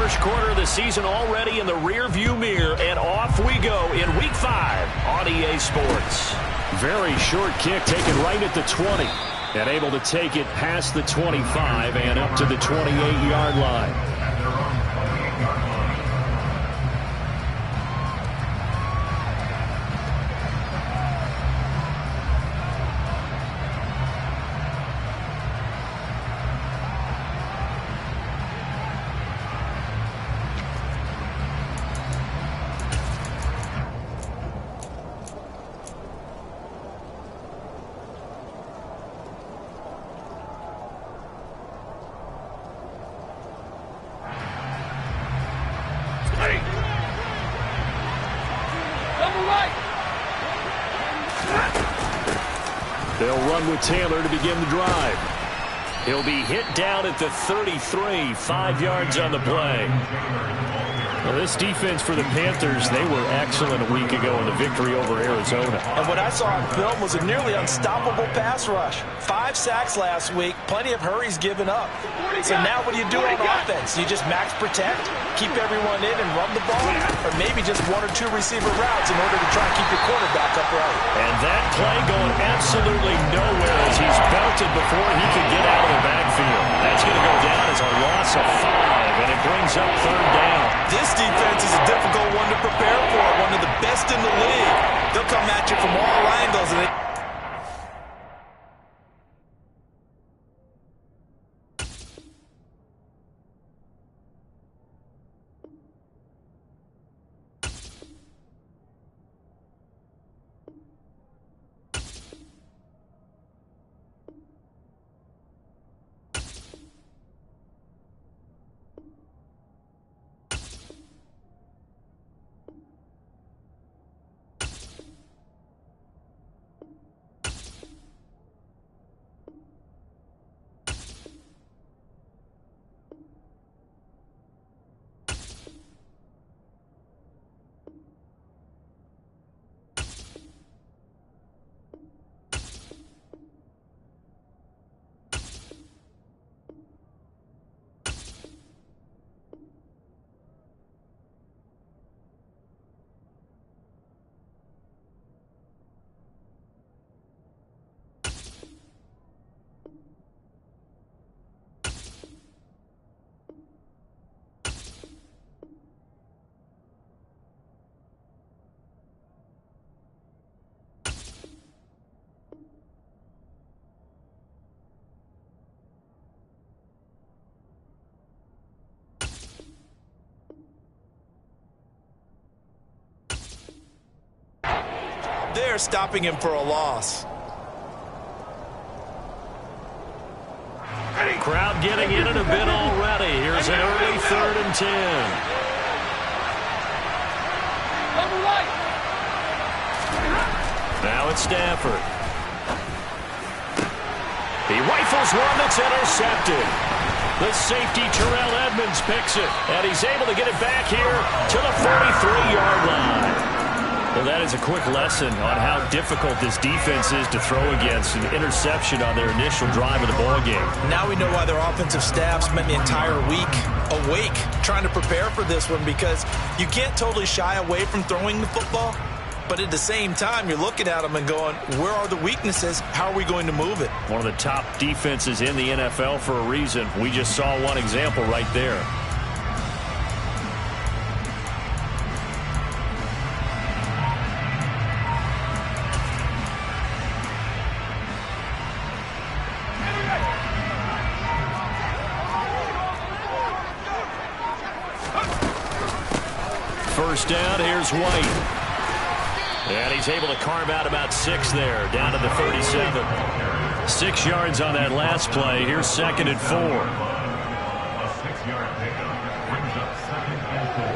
First quarter of the season already in the rearview mirror, and off we go in Week 5 on EA Sports. Very short kick taken right at the 20. And able to take it past the 25 and up to the 28-yard line. They'll run with Taylor to begin the drive. He'll be hit down at the 33, 5 yards on the play. Well, this defense for the Panthers, they were excellent a week ago in the victory over Arizona. And what I saw on film was a nearly unstoppable pass rush. 5 sacks last week, plenty of hurries given up. So now what do you do on offense? You just max protect, keep everyone in and run the ball, or maybe just 1 or 2 receiver routes in order to try and keep your quarterback upright. And that play going absolutely nowhere as he's belted before he could get out of the backfield. That's going to go down as a loss of 5, and it brings up 3rd down. This defense is a difficult one to prepare for, one of the best in the league. They'll come at you from all angles, and they're stopping him for a loss. Crowd getting in it a bit already. Here's an early 3rd and 10. Now it's Stafford. He rifles one that's intercepted. The safety, Terrell Edmonds, picks it, and he's able to get it back here to the 43-yard line. Well, that is a quick lesson on how difficult this defense is to throw against. An interception on their initial drive of the ballgame. Now we know why their offensive staff spent the entire week awake trying to prepare for this one, because you can't totally shy away from throwing the football, but at the same time, you're looking at them and going, where are the weaknesses? How are we going to move it? One of the top defenses in the NFL for a reason. We just saw one example right there. First down, here's White. And he's able to carve out about 6 there, down to the 37. 6 yards on that last play. Here's 2nd and 4. A 6-yard pickup brings up 2nd and 4.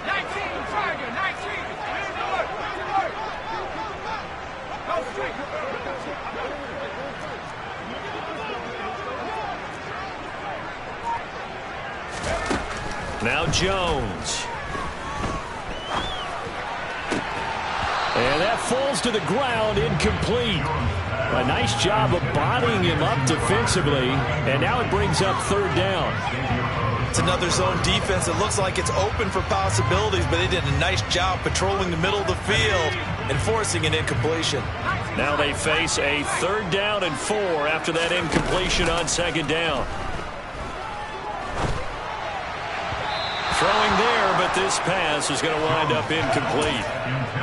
19, Tiger, 19. Now Jones. And that falls to the ground, incomplete. A nice job of bodying him up defensively, and now it brings up third down. It's another zone defense. It looks like it's open for possibilities, but they did a nice job patrolling the middle of the field and forcing an incompletion. Now they face a 3rd down and 4 after that incompletion on 2nd down. Throwing there, but this pass is going to wind up incomplete.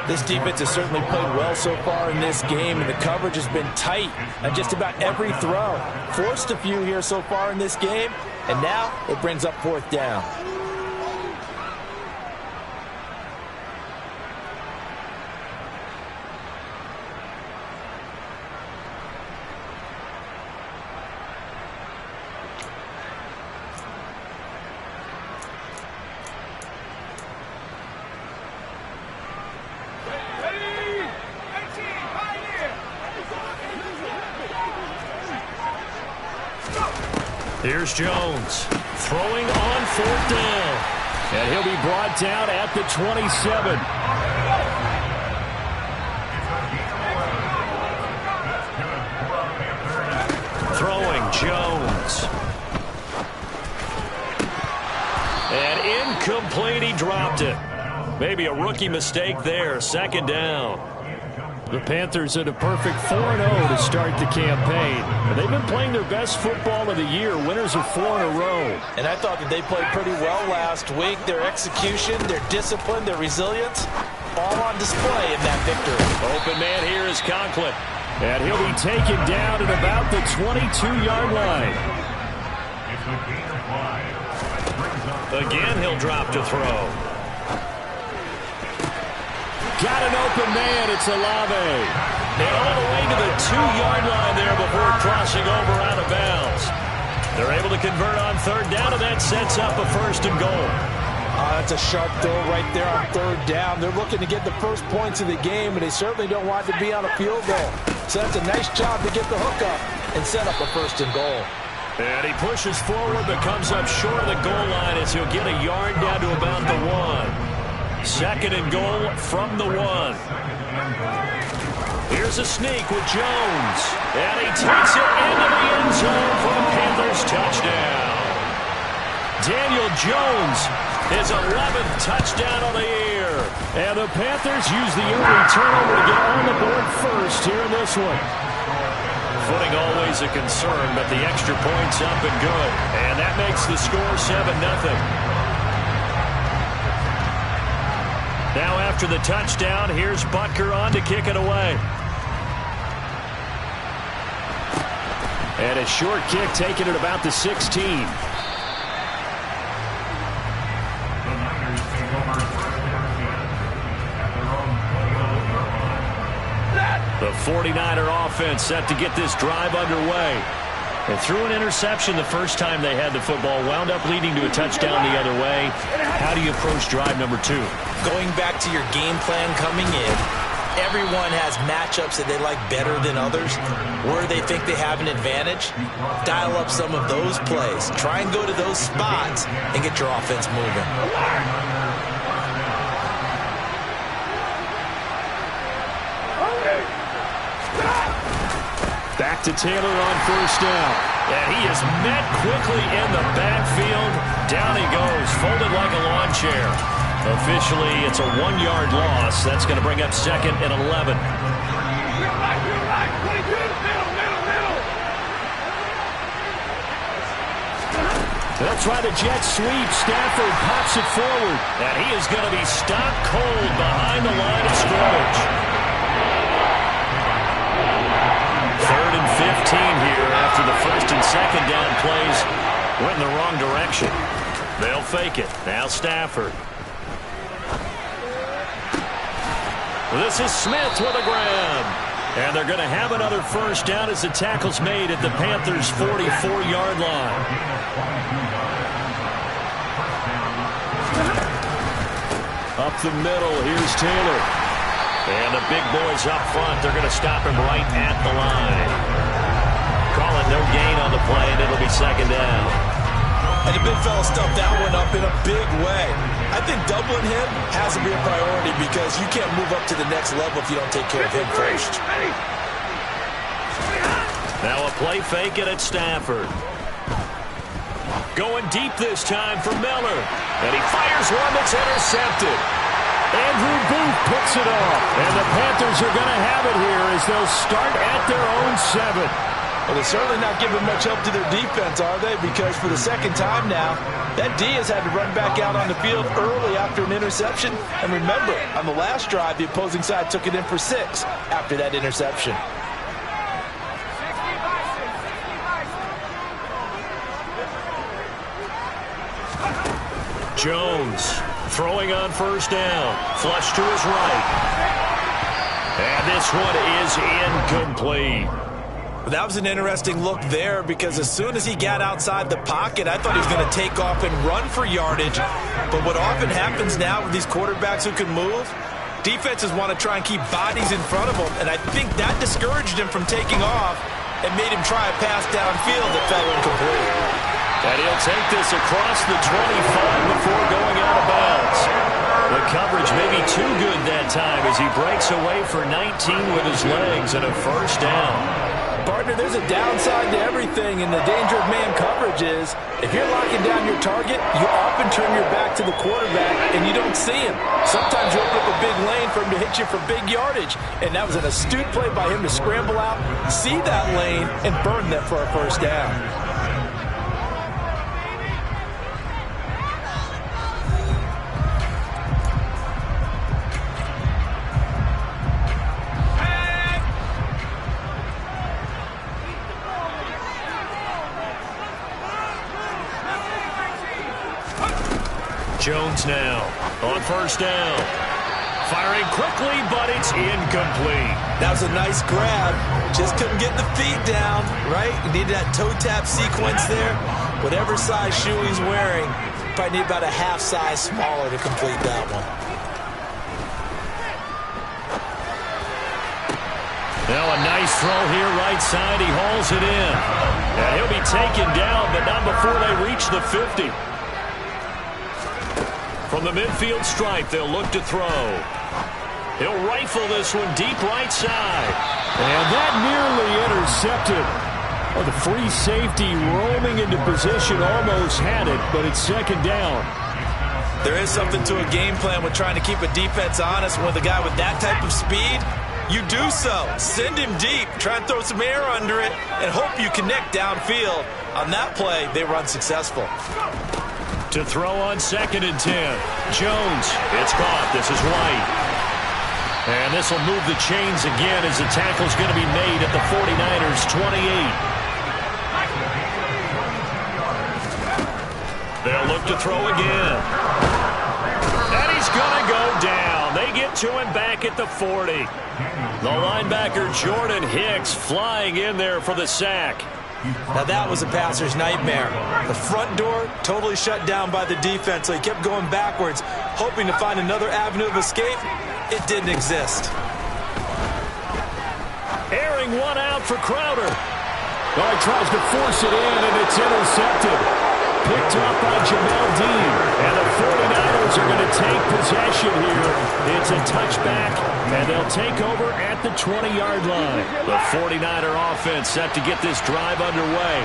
This defense has certainly played well so far in this game, and the coverage has been tight on just about every throw. Forced a few here so far in this game, and now it brings up 4th down. Here's Jones throwing on 4th down. And he'll be brought down at the 27. Throwing Jones. And incomplete, he dropped it. Maybe a rookie mistake there, 2nd down. The Panthers at a perfect 4-0 to start the campaign. And they've been playing their best football of the year. Winners of 4 in a row. And I thought that they played pretty well last week. Their execution, their discipline, their resilience, all on display in that victory. Open man here is Conklin. And he'll be taken down at about the 22-yard line. Again, he'll drop to throw. Got an open man. It's Olave. And all the way to the 2-yard line there before crossing over out of bounds. They're able to convert on 3rd down, and that sets up a 1st and goal. That's a sharp throw right there on 3rd down. They're looking to get the first points of the game, and they certainly don't want to be on a field goal. So that's a nice job to get the hook up and set up a 1st and goal. And he pushes forward but comes up short of the goal line as he'll get a yard down to about the 1. 2nd and goal from the 1. Here's a sneak with Jones. And he takes it into the end zone for the Panthers touchdown. Daniel Jones, his 11th touchdown on the year. And the Panthers use the early turnover to get on the board first here in this one. Footing always a concern, but the extra point's up and good. And that makes the score 7-0. Now after the touchdown, here's Butker on to kick it away. And a short kick taken at about the 16. The 49er offense set to get this drive underway. They threw an interception the first time they had the football, wound up leading to a touchdown the other way. How do you approach drive number 2? Going back to your game plan coming in, everyone has matchups that they like better than others. Where they think they have an advantage, dial up some of those plays. Try and go to those spots and get your offense moving. Back to Taylor on 1st down. And he is met quickly in the backfield. Down he goes, folded like a lawn chair. Officially, it's a 1-yard loss. That's going to bring up 2nd and 11. They'll try the jet sweep. Stafford pops it forward. And he is going to be stopped cold behind the line of scrimmage. 3rd and 15 here after the 1st and 2nd down plays went in the wrong direction. They'll fake it. Now Stafford. This is Smith with a grab. And they're going to have another 1st down as the tackle's made at the Panthers' 44-yard line. Up the middle, here's Taylor. And the big boys up front, they're going to stop him right at the line. Call it no gain on the play, and it'll be 2nd down. And the big fella stuffed that one up in a big way. I think doubling him has to be a priority because you can't move up to the next level if you don't take care of him first. Now a play fake it at Stafford. Going deep this time for Miller. And he fires one that's intercepted. Andrew Booth picks it off. And the Panthers are going to have it here as they'll start at their own 7. Well, they're certainly not giving much help to their defense, are they? Because for the second time now, that D has had to run back out on the field early after an interception. And remember, on the last drive, the opposing side took it in for 6 after that interception. Jones throwing on first down. Flush to his right. And this one is incomplete. That was an interesting look there because as soon as he got outside the pocket, I thought he was going to take off and run for yardage. But what often happens now with these quarterbacks who can move, defenses want to try and keep bodies in front of them. And I think that discouraged him from taking off and made him try a pass downfield that fell incomplete. And he'll take this across the 25 before going out of bounds. The coverage may be too good that time as he breaks away for 19 with his legs and a first down. Partner, there's a downside to everything, and the danger of man coverage is if you're locking down your target, you often turn your back to the quarterback and you don't see him. Sometimes you open up a big lane for him to hit you for big yardage, and that was an astute play by him to scramble out, see that lane, and burn them for a first down. Jones now on first down. Firing quickly, but it's incomplete. That was a nice grab. Just couldn't get the feet down, right? He needed that toe tap sequence there. Whatever size shoe he's wearing, probably need about a half size smaller to complete that one. Now a nice throw here right side. He hauls it in. And he'll be taken down, but not before they reach the 50. From the midfield stripe, they'll look to throw. He'll rifle this one deep right side. And that nearly intercepted. Oh, the free safety roaming into position almost had it, but it's second down. There is something to a game plan with trying to keep a defense honest. With a guy with that type of speed, you do so. Send him deep, try and throw some air under it, and hope you connect downfield. On that play, they were unsuccessful. To throw on 2nd and 10. Jones, it's caught. This is White. And this will move the chains again as the tackle's going to be made at the 49ers' 28. They'll look to throw again. And he's going to go down. They get to him back at the 40. The linebacker Jordan Hicks flying in there for the sack. Now that was a passer's nightmare. The front door totally shut down by the defense, so he kept going backwards, hoping to find another avenue of escape. It didn't exist. Airing one out for Crowder. Well, he tries to force it in, and it's intercepted. Picked up by Jamel Dean. And the 49ers are going to take possession here. It's a touchback, and they'll take over at the 20-yard line. The 49er offense set to get this drive underway.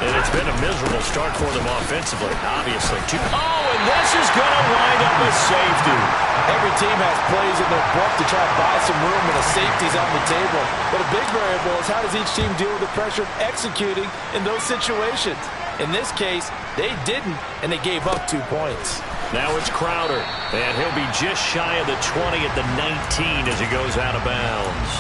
And it's been a miserable start for them offensively, obviously. Oh, and this is going to wind up a safety. Every team has plays in their book to try to buy some room when a safety's on the table. But a big variable is how does each team deal with the pressure of executing in those situations. In this case, they didn't, and they gave up 2 points. Now it's Crowder, and he'll be just shy of the 20 at the 19 as he goes out of bounds.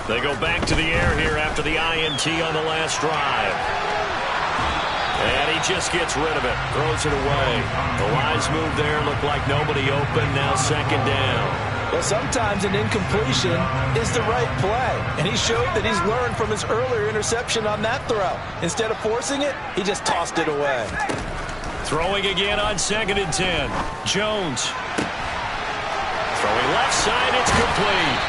They go back to the air here after the INT on the last drive. And he just gets rid of it, throws it away. The lines move there, look like nobody open, now second down. Well, sometimes an incompletion is the right play. And he showed that he's learned from his earlier interception on that throw. Instead of forcing it, he just tossed it away. Throwing again on 2nd and 10. Jones. Throwing left side, it's complete.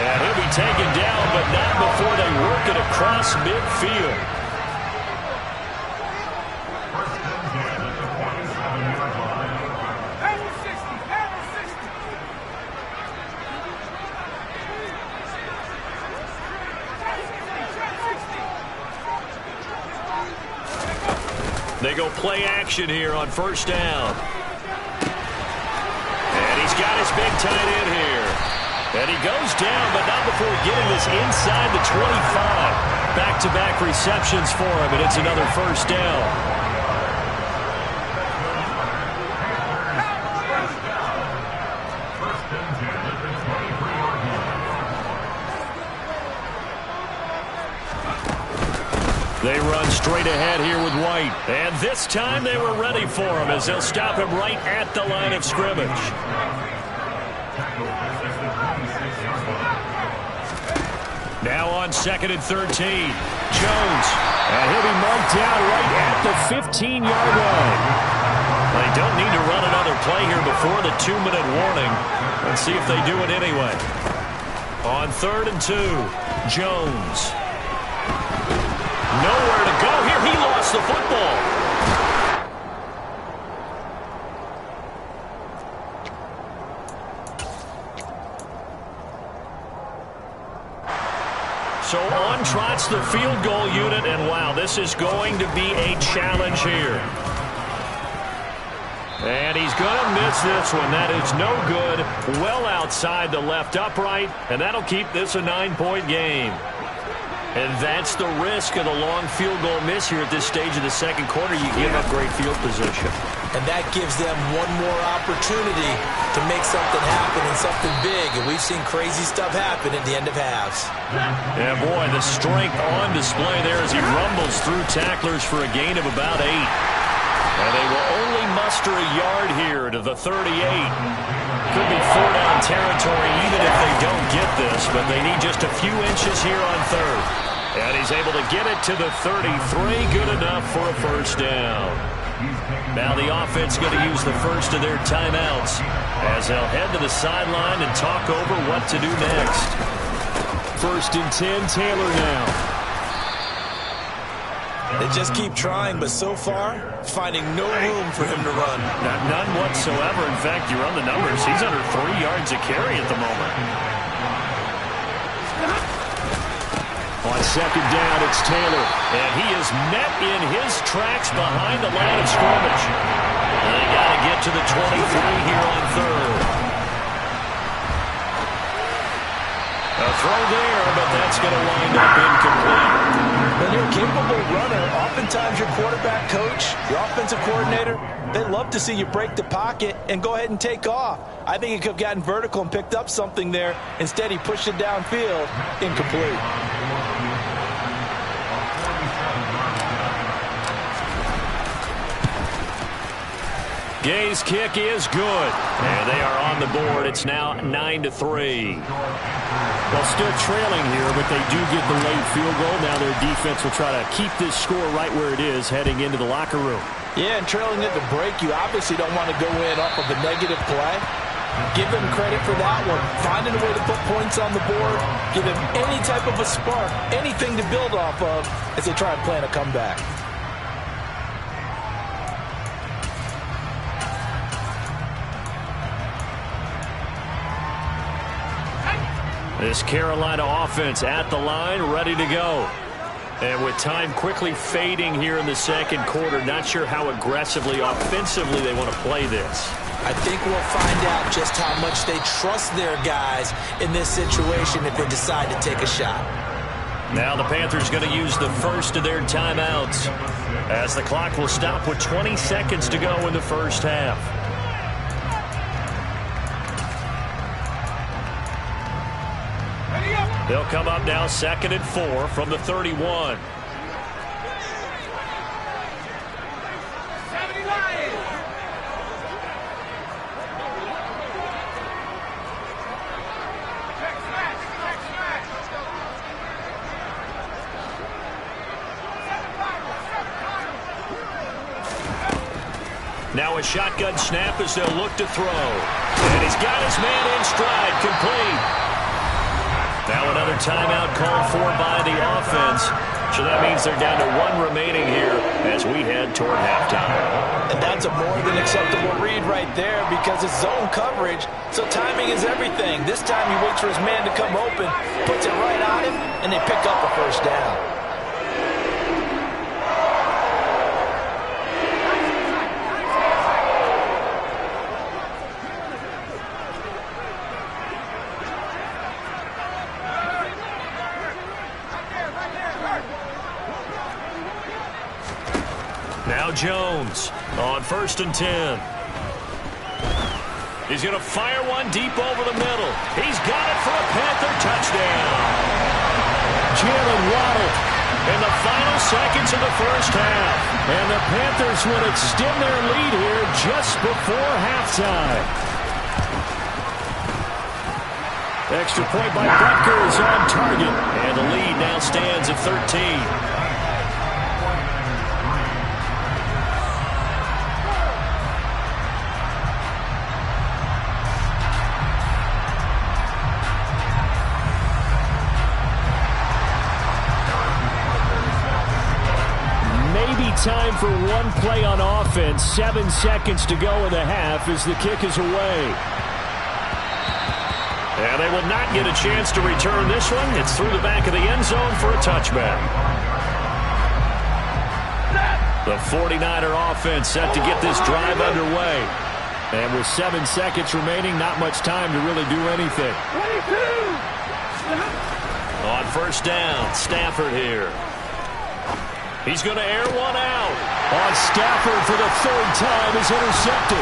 And he'll be taken down, but not before they work it across midfield. They go play action here on first down. And he's got his big tight end here. And he goes down, but not before getting this inside the 25. Back-to-back receptions for him, and it's another first down. They run straight ahead here with White. And this time they were ready for him as they'll stop him right at the line of scrimmage. Now on 2nd and 13. Jones. And he'll be marked down right at the 15-yard line. They don't need to run another play here before the 2-minute warning. Let's see if they do it anyway. On 3rd and 2. Jones. Nowhere to go here. He lost the football. So on trots the field goal unit, and wow, this is going to be a challenge here. And he's going to miss this one. That is no good. Well outside the left upright, and that'll keep this a 9-point game. And that's the risk of the long field goal miss here at this stage of the second quarter. You give up great field position. And that gives them one more opportunity to make something happen and something big. And we've seen crazy stuff happen at the end of halves. Yeah, boy, the strength on display there as he rumbles through tacklers for a gain of about 8. And they will only muster a yard here to the 38. Could be 4-down territory even if they don't get this, but they need just a few inches here on 3rd. And he's able to get it to the 33. Good enough for a first down. Now the offense going to use the first of their timeouts as they'll head to the sideline and talk over what to do next. 1st and 10, Taylor now. They just keep trying, but so far, finding no room for him to run. None whatsoever. In fact, you run the numbers. He's under 3 yards a carry at the moment. On 2nd down, it's Taylor. And he is met in his tracks behind the line of scrimmage. And they got to get to the 23 here on 3rd. A throw there, but that's going to wind up incomplete. When you're a capable runner, oftentimes your quarterback coach, your offensive coordinator, they love to see you break the pocket and go ahead and take off. I think he could have gotten vertical and picked up something there. Instead, he pushed it downfield. Incomplete. Gay's kick is good. And they are on the board. It's now 9-3. Well, still trailing here, but they do get the late field goal. Now their defense will try to keep this score right where it is heading into the locker room. Yeah, and trailing at the break, you obviously don't want to go in off of a negative play. Give them credit for that one. Finding a way to put points on the board. Give them any type of a spark, anything to build off of as they try and plan a comeback. This Carolina offense at the line, ready to go. And with time quickly fading here in the second quarter, not sure how aggressively, offensively they want to play this. I think we'll find out just how much they trust their guys in this situation if they decide to take a shot. Now the Panthers going to use the first of their timeouts as the clock will stop with 20 seconds to go in the first half. They'll come up now 2nd and 4 from the 31. Now a shotgun snap as they'll look to throw. And he's got his man in stride, complete. Now another timeout called for by the offense. So that means they're down to 1 remaining here as we head toward halftime. And that's a more than acceptable read right there because it's zone coverage, so timing is everything. This time he waits for his man to come open, puts it right on him, and they pick up a first down. Now Jones on 1st and 10. He's going to fire one deep over the middle. He's got it for a Panther touchdown. Jalen Waddle In the final seconds of the first half. And the Panthers will extend their lead here just before halftime. Extra point by Butker is on target. And the lead now stands at 13. Time for one play on offense. 7 seconds to go in the half as the kick is away. And they will not get a chance to return this one. It's through the back of the end zone for a touchback. The 49er offense set to get this drive underway. And with 7 seconds remaining, not much time to really do anything. On first down, Stafford here. He's going to air one out. On Stafford for the 3rd time is intercepted.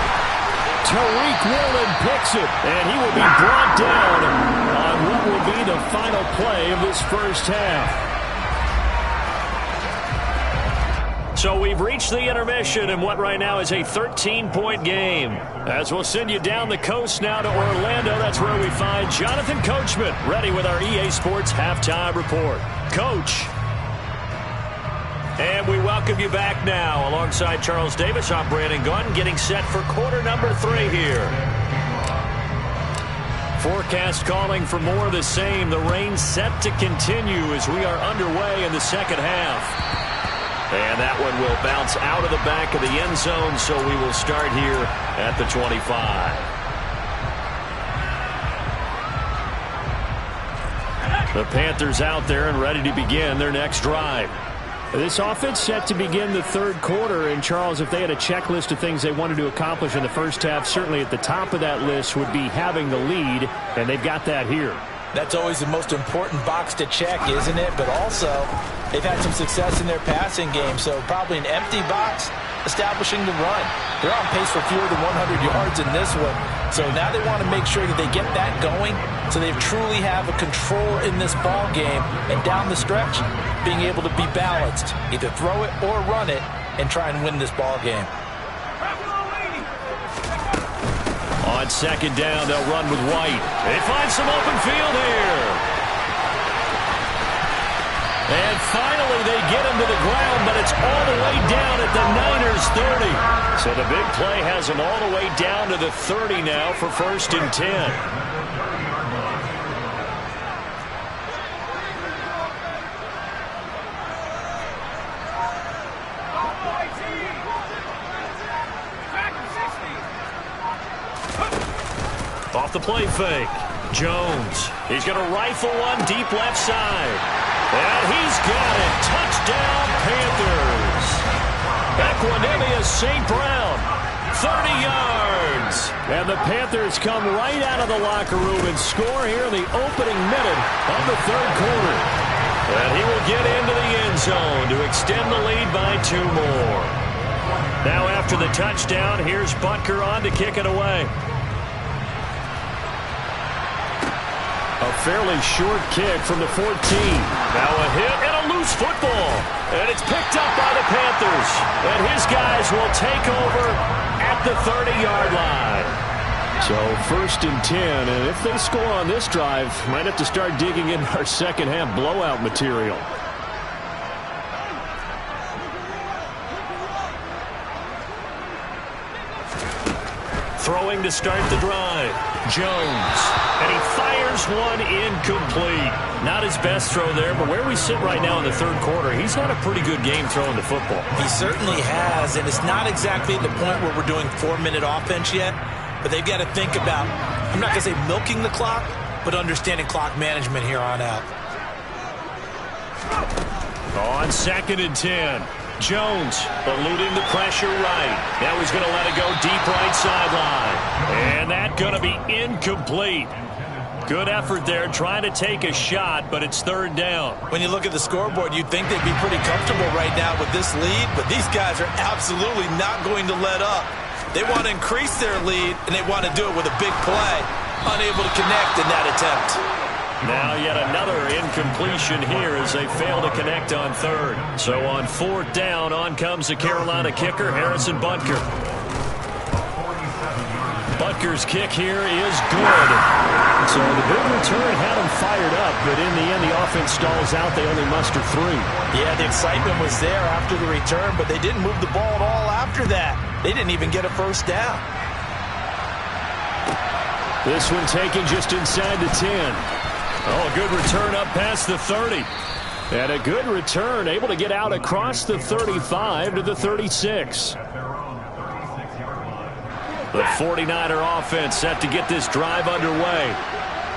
Tariq Woolen picks it, and he will be brought down on what will be the final play of this first half. So we've reached the intermission in what right now is a 13-point game. As we'll send you down the coast now to Orlando, that's where we find Jonathan Coachman, ready with our EA Sports Halftime Report. Coach. And we welcome you back now. Alongside Charles Davis, I'm Brandon Gunn, getting set for quarter number 3 here. Forecast calling for more of the same. The rain set to continue as we are underway in the second half. And that one will bounce out of the back of the end zone, so we will start here at the 25. The Panthers out there and ready to begin their next drive. This offense set to begin the 3rd quarter. And, Charles, if they had a checklist of things they wanted to accomplish in the first half, certainly at the top of that list would be having the lead, and they've got that here. That's always the most important box to check, isn't it? But also, they've had some success in their passing game, so probably an empty box establishing the run. They're on pace for fewer than 100 yards in this one. So now they want to make sure that they get that going so they truly have a control in this ball game. And down the stretch, being able to be balanced. Either throw it or run it and try and win this ball game. On 2nd down, they'll run with White. They find some open field here. And finally, they get him to the ground, but it's all the way down at the Niners' 30. So the big play has him all the way down to the 30 now for 1st and 10. Off the play fake. Jones. He's going to rifle one deep left side. And he's got it. Touchdown, Panthers. Equanimous St. Brown. 30 yards. And the Panthers come right out of the locker room and score here in the opening minute of the 3rd quarter. And he will get into the end zone to extend the lead by 2 more. Now after the touchdown, here's Butker on to kick it away. A fairly short kick from the 14. Now a hit and a loose football. And it's picked up by the Panthers. And his guys will take over at the 30-yard line. So 1st and 10. And if they score on this drive, might have to start digging in our second half blowout material. Throwing to start the drive. Jones. And he fires one incomplete. Not his best throw there, but where we sit right now in the third quarter, he's had a pretty good game throwing the football. He certainly has, and it's not exactly the point where we're doing 4-minute offense yet, but they've got to think about, I'm not going to say milking the clock, but understanding clock management here on out. On 2nd and 10. Jones eluding the pressure right. Now he's going to let it go deep right sideline. And that's going to be incomplete. Good effort there trying to take a shot, but it's 3rd down. When you look at the scoreboard, you'd think they'd be pretty comfortable right now with this lead, but these guys are absolutely not going to let up. They want to increase their lead, and they want to do it with a big play. Unable to connect in that attempt. Now yet another incompletion here as they fail to connect on 3rd. So on 4th down, on comes the Carolina kicker, Harrison Butker. Butker's kick here is good. So the big return had them fired up, but in the end the offense stalls out. They only muster 3. Yeah, the excitement was there after the return, but they didn't move the ball at all after that. They didn't even get a 1st down. This one taken just inside the 10. Oh, a good return up past the 30. And a good return, able to get out across the 35 to the 36. The 49er offense set to get this drive underway.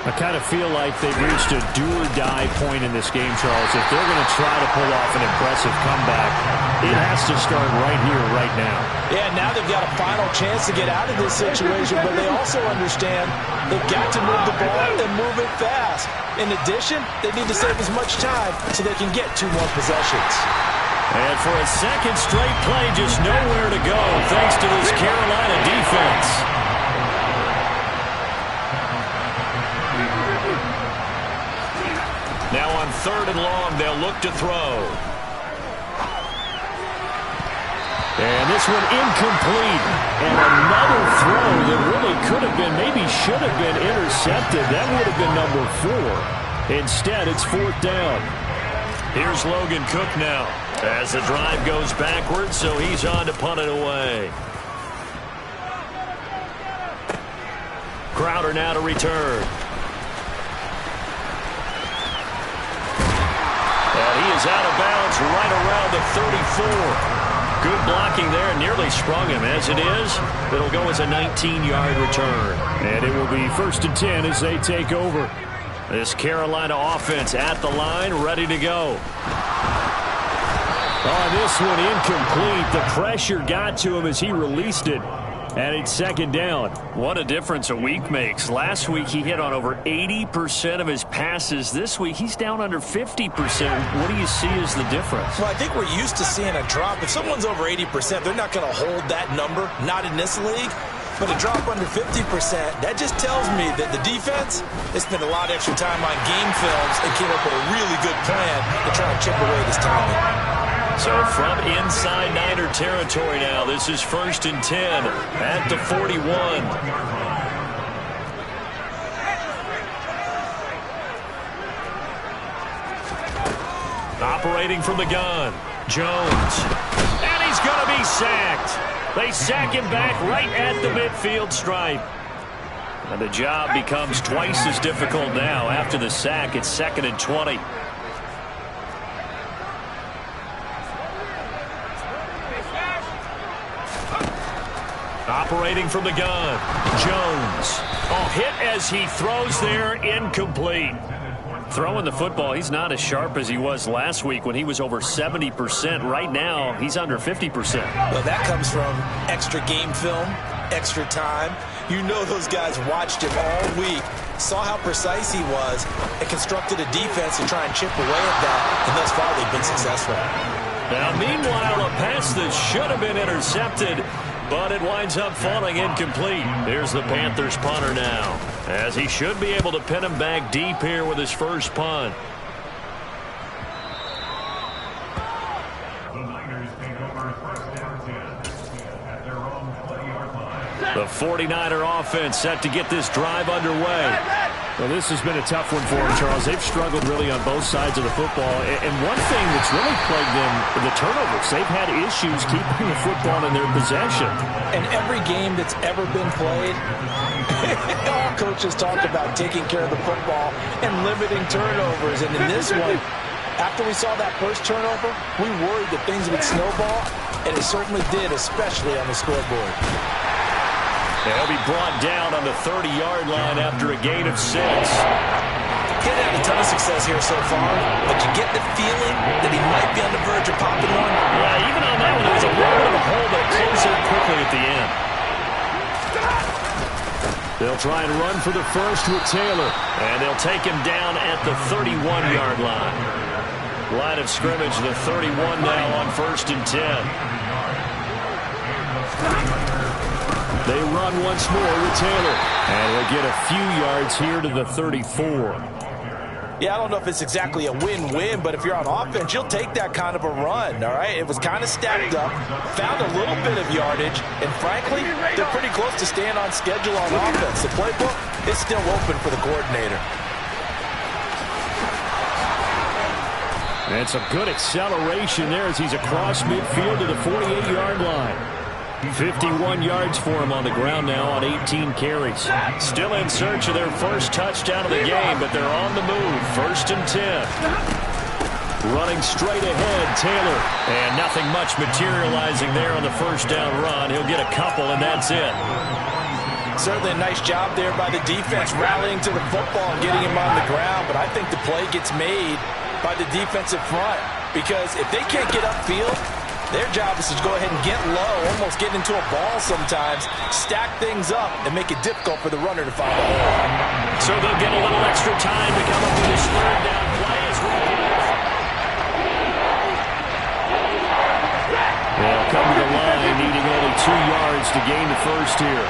I kind of feel like they've reached a do-or-die point in this game, Charles. If they're going to try to pull off an impressive comeback, it has to start right here, right now. Yeah, now they've got a final chance to get out of this situation, but they also understand they've got to move the ball and move it fast. In addition, they need to save as much time so they can get 2 more possessions. And for a second straight play, just nowhere to go thanks to this Carolina defense. Now on 3rd and long, they'll look to throw. And this one incomplete. And another throw that really could have been, maybe should have been intercepted. That would have been number 4. Instead, it's 4th down. Here's Logan Cook now as the drive goes backwards, so he's on to punt it away. Crowder now to return. And he is out of bounds right around the 34. Good blocking there, nearly sprung him. As it is, it'll go as a 19-yard return. And it will be 1st and 10 as they take over. This Carolina offense at the line, ready to go. Oh, this one incomplete. The pressure got to him as he released it. And it's 2nd down. What a difference a week makes. Last week he hit on over 80% of his passes. This week he's down under 50%. What do you see as the difference? Well, I think we're used to seeing a drop. If someone's over 80%, they're not going to hold that number. Not in this league. But a drop under 50%, that just tells me that the defense, they spent a lot of extra time on game films and came up with a really good plan to try and chip away this timing. So from inside Niner territory now, this is 1st and 10 at the 41. Operating from the gun, Jones. And he's going to be sacked. They sack him back right at the midfield stripe. And the job becomes twice as difficult now. After the sack, it's 2nd and 20. Operating from the gun, Jones. Oh, hit as he throws there, incomplete. Throwing the football, he's not as sharp as he was last week when he was over 70%. Right now, he's under 50%. Well, that comes from extra game film, extra time. You know those guys watched him all week, saw how precise he was, and constructed a defense to try and chip away at that, and thus far they've been successful. Now, meanwhile, a pass that should have been intercepted, but it winds up falling incomplete. Here's the Panthers punter now, as he should be able to pin him back deep here with his first punt. The Niners take over 1st and 10 at their own 20-yard line. The 49er offense set to get this drive underway. Well, this has been a tough one for them, Charles. They've struggled really on both sides of the football. And one thing that's really plagued them, the turnovers. They've had issues keeping the football in their possession. And every game that's ever been played, all coaches talk about taking care of the football and limiting turnovers. And in this one, after we saw that first turnover, we worried that things would snowball, and it certainly did, especially on the scoreboard. He'll be brought down on the 30-yard line after a gain of 6. He hasn't had a ton of success here so far, but you get the feeling that he might be on the verge of popping one. Yeah, even on that one, there was a little bit of a hole, but it closed there quickly at the end. They'll try and run for the first with Taylor. And they'll take him down at the 31-yard line. Line of scrimmage, the 31 now on 1st and 10. They run once more with Taylor. And he'll get a few yards here to the 34. Yeah, I don't know if it's exactly a win-win, but if you're on offense, you'll take that kind of a run, all right? It was kind of stacked up, found a little bit of yardage, and frankly, they're pretty close to staying on schedule on offense. The playbook is still open for the coordinator. And some good acceleration there as he's across midfield to the 48-yard line. 51 yards for him on the ground now on 18 carries. Still in search of their first touchdown of the game, but they're on the move. 1st and 10. Running straight ahead, Taylor. And nothing much materializing there on the first down run. He'll get a couple, and that's it. Certainly a nice job there by the defense rallying to the football and getting him on the ground, but I think the play gets made by the defensive front, because if they can't get upfield, their job is to go ahead and get low, almost get into a ball sometimes, stack things up, and make it difficult for the runner to find a hole. So they'll get a little extra time to come up with this 3rd down play as They'll come to the line, needing only 2 yards to gain the first here.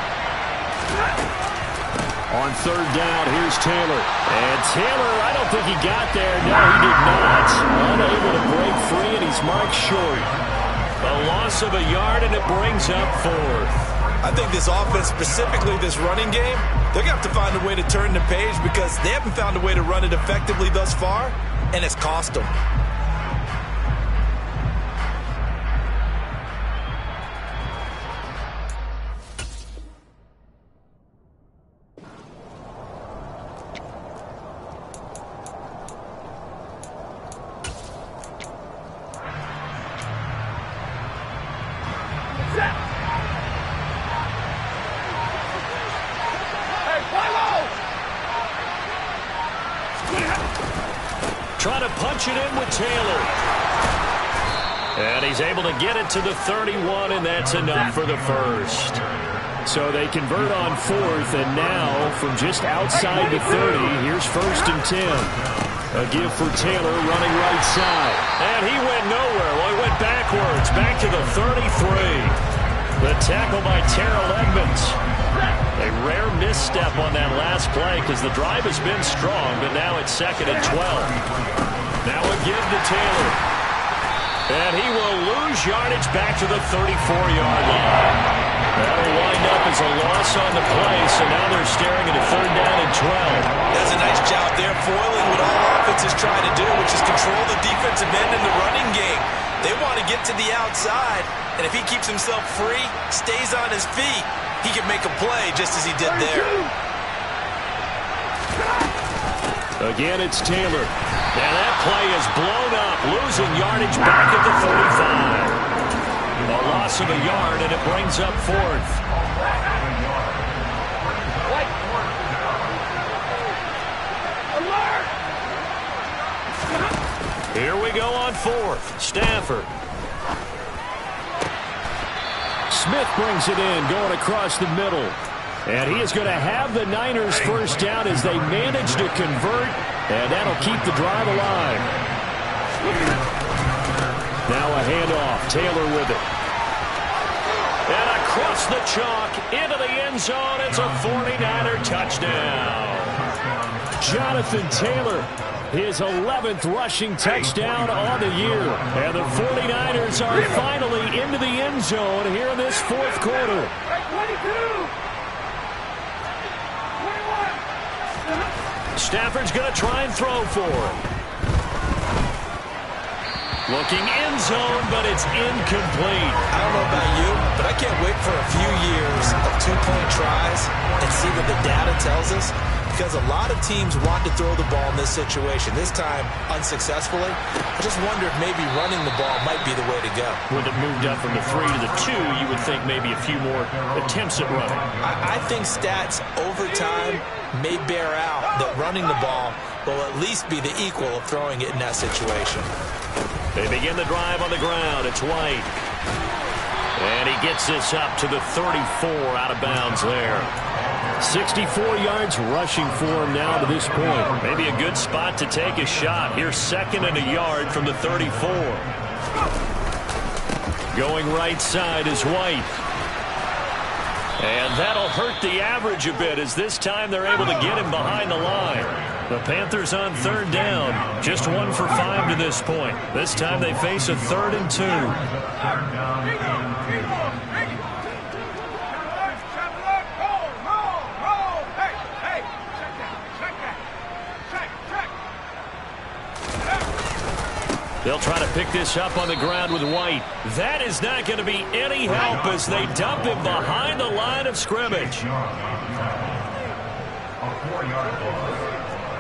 On 3rd down, here's Taylor. And Taylor, I don't think he got there. No, he did not. Unable to break free, and he's marked short. a loss of a yard, and it brings up 4th. I think this offense, specifically this running game, they're going to have to find a way to turn the page because they haven't found a way to run it effectively thus far, and it's cost them. Trying to punch it in with Taylor. And he's able to get it to the 31, and that's enough for the first. So they convert on 4th, and now from just outside the 30, here's 1st and 10. A give for Taylor running right side. And he went nowhere. Well, he went backwards, back to the 33. The tackle by Terrell Edmonds. A rare misstep on that last play because the drive has been strong, but now it's 2nd and 12. Now a give to Taylor. And he will lose yardage back to the 34-yard line. That'll wind up as a loss on the play, so now they're staring at a 3rd down and 12. That's a nice job there, foiling what all offenses try to do, which is control the defensive end in the running game. They want to get to the outside, and if he keeps himself free, stays on his feet, he can make a play just as he did there. Again, it's Taylor. And that play is blown up, losing yardage back at the 35. A loss of a yard, and it brings up 4th. Here we go on 4th. Stafford. Smith brings it in, going across the middle. And he is going to have the Niners first down as they manage to convert, and that'll keep the drive alive. Now a handoff. Taylor with it. And across the chalk, into the end zone. It's a 49er touchdown. Jonathan Taylor, his 11th rushing touchdown on the year. And the 49ers are finally into the end zone here in this 4th quarter. 22. 21. Stafford's going to try and throw for him. Looking end zone, but it's incomplete. I don't know about you, but I can't wait for a few years of two-point tries and see what the data tells us, because a lot of teams want to throw the ball in this situation. This time, unsuccessfully. I just wonder if maybe running the ball might be the way to go. With it moved up from the 3 to the 2, you would think maybe a few more attempts at running. I think stats over time may bear out that running the ball will at least be the equal of throwing it in that situation. They begin the drive on the ground. It's White. And he gets this up to the 34, out of bounds there. 64 yards rushing for him now to this point. Maybe a good spot to take a shot. Here's 2nd and a yard from the 34. Going right side is White. And that'll hurt the average a bit, as this time they're able to get him behind the line. The Panthers on 3rd down. Just 1 for 5 to this point. This time they face a 3rd and 2. They'll try to pick this up on the ground with White. That is not going to be any help as they dump him behind the line of scrimmage. A 4-yard loss.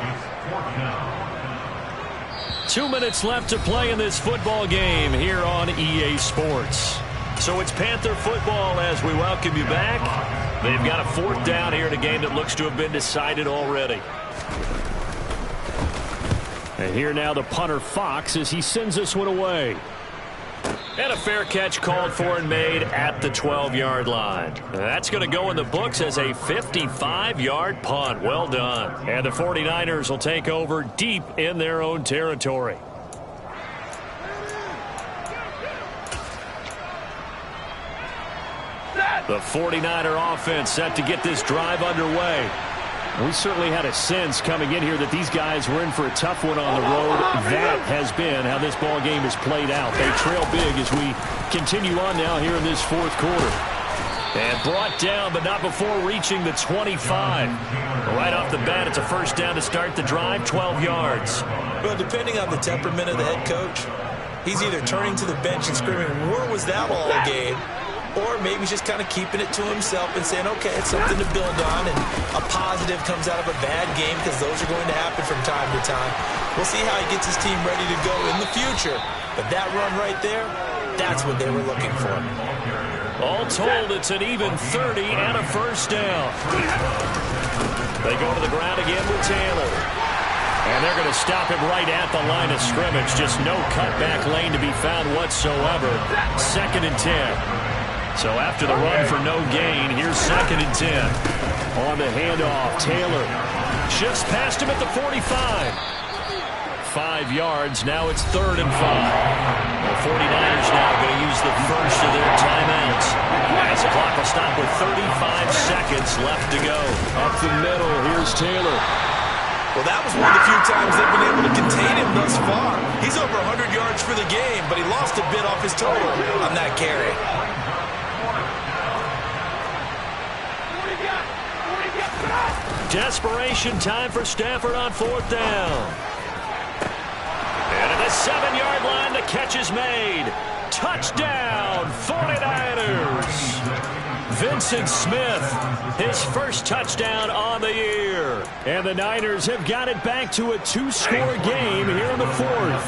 It's 4th down. 2 minutes left to play in this football game here on EA Sports. So it's Panther football as we welcome you back. They've got a 4th down here in a game that looks to have been decided already. And here now the punter Fox as he sends this one away. And a fair catch called for and made at the 12-yard line. That's going to go in the books as a 55-yard punt. Well done. And the 49ers will take over deep in their own territory. The 49er offense set to get this drive underway. We certainly had a sense coming in here that these guys were in for a tough one on the road. That has been how this ball game has played out. They trail big as we continue on now here in this 4th quarter. And brought down, but not before reaching the 25. Right off the bat, it's a 1st down to start the drive, 12 yards. Well, depending on the temperament of the head coach, he's either turning to the bench and screaming, "Where was that all game?" Or maybe he's just kind of keeping it to himself and saying, okay, it's something to build on, and a positive comes out of a bad game, because those are going to happen from time to time. We'll see how he gets his team ready to go in the future. But that run right there, that's what they were looking for. All told, it's an even 30 and a 1st down. They go to the ground again with Taylor. And they're going to stop him right at the line of scrimmage. Just no cutback lane to be found whatsoever. 2nd and 10. So after the run for no gain, here's 2nd and 10. On the handoff, Taylor just passed him at the 45. 5 yards, now it's 3rd and 5. The 49ers now going to use the first of their timeouts. As the clock will stop with 35 seconds left to go. Up the middle, here's Taylor. Well, that was one of the few times they've been able to contain him thus far. He's over 100 yards for the game, but he lost a bit off his total on that carry. Desperation time for Stafford on 4th down. And at the 7-yard line, the catch is made. Touchdown, 49ers. Vincent Smith, his first touchdown on the year. And the Niners have got it back to a 2-score game here in the 4th.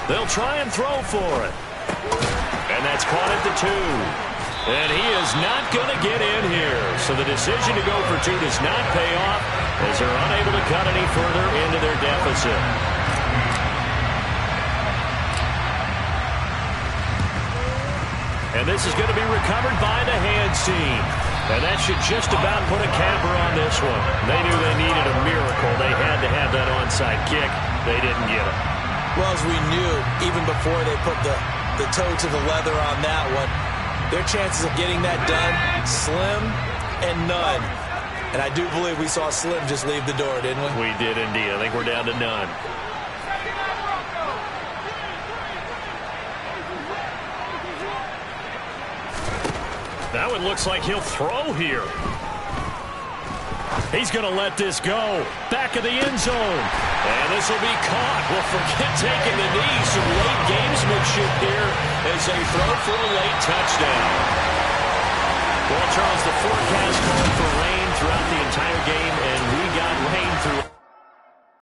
They'll try and throw for it. And that's caught at the 2. And he is not going to get in here. So the decision to go for 2 does not pay off as they're unable to cut any further into their deficit. And this is going to be recovered by the hands team. And that should just about put a capper on this one. They knew they needed a miracle. They had to have that onside kick. They didn't get it. Well, as we knew, even before they put the toe to the leather on that one, their chances of getting that done, slim and none. And I do believe we saw Slim just leave the door, didn't we? We did indeed. I think we're down to none. That one looks like he'll throw here. He's going to let this go. Back of the end zone. And this will be caught. Well, forget taking the knee. Some late gamesmanship here as they throw for a late touchdown. Well, Charles, the forecast calling for rain throughout the entire game,